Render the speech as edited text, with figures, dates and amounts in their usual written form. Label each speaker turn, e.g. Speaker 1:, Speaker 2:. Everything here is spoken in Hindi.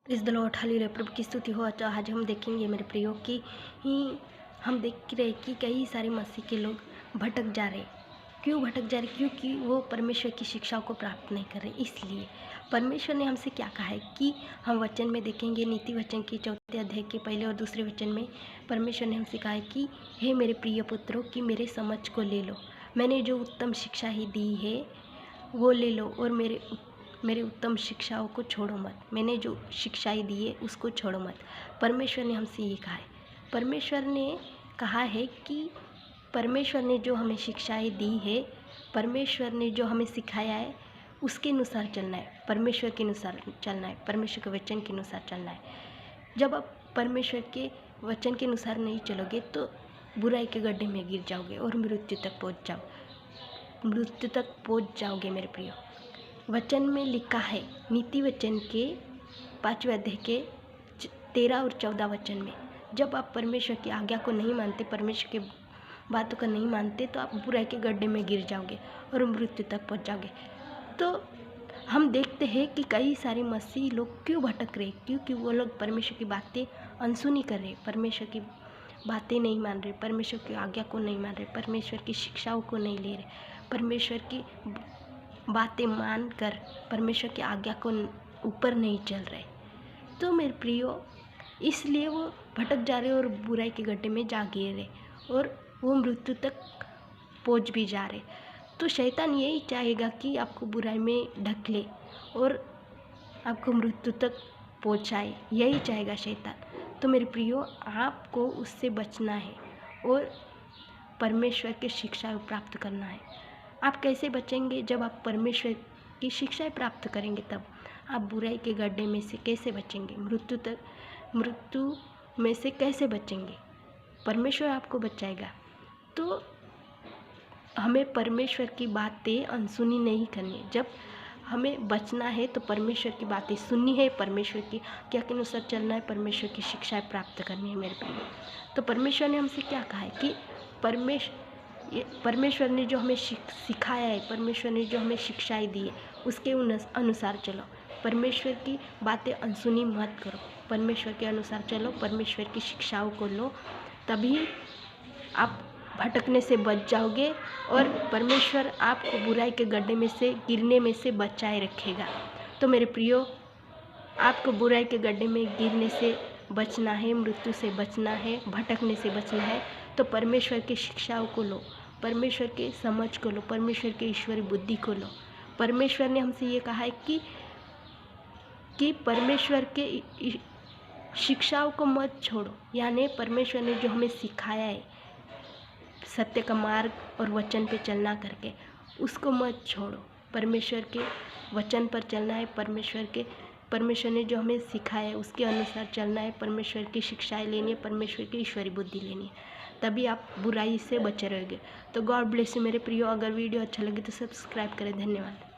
Speaker 1: इस द लॉर्ड हालेलुया, प्रभु की स्तुति हो। तो आज हम देखेंगे मेरे प्रियो की हम देख रहे कि कई सारे मसीह के लोग भटक जा रहे। क्यों भटक जा रहे? क्योंकि वो परमेश्वर की शिक्षाओं को प्राप्त नहीं कर रहे। इसलिए परमेश्वर ने हमसे क्या कहा है कि हम वचन में देखेंगे, नीति वचन के 4 अध्याय के 1 और 2 वचन में परमेश्वर ने हमसे कहा है कि हे मेरे प्रिय पुत्रों, कि मेरे समझ को ले लो। मैंने जो उत्तम शिक्षा ही दी है वो ले लो और मेरे उत्तम शिक्षाओं को छोड़ो मत। मैंने जो शिक्षाएं दी है उसको छोड़ो मत। परमेश्वर ने हमसे ये कहा है। परमेश्वर ने कहा है कि परमेश्वर ने जो हमें शिक्षाएं दी है, परमेश्वर ने जो हमें सिखाया है उसके अनुसार चलना है, परमेश्वर के अनुसार चलना है, परमेश्वर के वचन के अनुसार चलना है। जब आप परमेश्वर के वचन के अनुसार नहीं चलोगे तो बुराई के गड्ढे में गिर जाओगे और मृत्यु तक पहुँच जाओगे मेरे प्रियो। वचन में लिखा है, नीति वचन के 5वें अध्याय के 13 और 14 वचन में, जब आप परमेश्वर की आज्ञा को नहीं मानते, परमेश्वर की बातों को नहीं मानते, तो आप बुराई के गड्ढे में गिर जाओगे और मृत्यु तक पहुंच जाओगे। तो हम देखते हैं कि कई सारे मसीह लोग क्यों भटक रहे, क्योंकि वो लोग परमेश्वर की बातें अनसुनी कर रहे, परमेश्वर की बातें नहीं मान रहे, परमेश्वर की आज्ञा को नहीं मान रहे, परमेश्वर की शिक्षाओं को नहीं ले रहे, परमेश्वर की बातें मान कर परमेश्वर की आज्ञा को ऊपर नहीं चल रहे। तो मेरे प्रियो, इसलिए वो भटक जा रहे और बुराई के गड्ढे में जा गिर रहे और वो मृत्यु तक पहुंच भी जा रहे। तो शैतान यही चाहेगा कि आपको बुराई में ढकेले और आपको मृत्यु तक पहुंचाए, यही चाहेगा शैतान। तो मेरे प्रियो, आपको उससे बचना है और परमेश्वर की शिक्षा प्राप्त करना है। आप कैसे बचेंगे? जब आप परमेश्वर की शिक्षाएं प्राप्त करेंगे तब आप बुराई के गड्ढे में से कैसे बचेंगे, मृत्यु में से कैसे बचेंगे? परमेश्वर आपको बचाएगा। तो हमें परमेश्वर की बातें अनसुनी नहीं करनी है। जब हमें बचना है तो परमेश्वर की बातें सुननी है, परमेश्वर की क्या के अनुसार चलना है, परमेश्वर की शिक्षाएं प्राप्त करनी है मेरे प्रिय। तो परमेश्वर ने हमसे क्या कहा है कि परमेश्वर ने जो हमें सिखाया है, परमेश्वर ने जो हमें शिक्षाएं दी है उसके अनुसार चलो। परमेश्वर की बातें अनसुनी मत करो, परमेश्वर के अनुसार चलो, परमेश्वर की शिक्षाओं को लो, तभी आप भटकने से बच जाओगे और परमेश्वर आपको बुराई के गड्ढे में से गिरने में से बचाए रखेगा। तो मेरे प्रियो, आपको बुराई के गड्ढे में गिरने से बचना है, मृत्यु से बचना है, भटकने से बचना है, तो परमेश्वर की शिक्षाओं को लो, परमेश्वर के समझ को लो, परमेश्वर के ईश्वरी बुद्धि को लो। परमेश्वर ने हमसे ये कहा है कि परमेश्वर के शिक्षाओं को मत छोड़ो, यानी परमेश्वर ने जो हमें सिखाया है सत्य का मार्ग और वचन पे चलना करके, उसको मत छोड़ो। परमेश्वर के वचन पर चलना है, परमेश्वर ने जो हमें सिखाया है उसके अनुसार चलना है, परमेश्वर की शिक्षाएं लेनी है, परमेश्वर की ईश्वरी बुद्धि लेनी है, तभी आप बुराई से बचे रहोगे। तो गॉड ब्लेस यू मेरे प्रियो। अगर वीडियो अच्छा लगे तो सब्सक्राइब करें। धन्यवाद।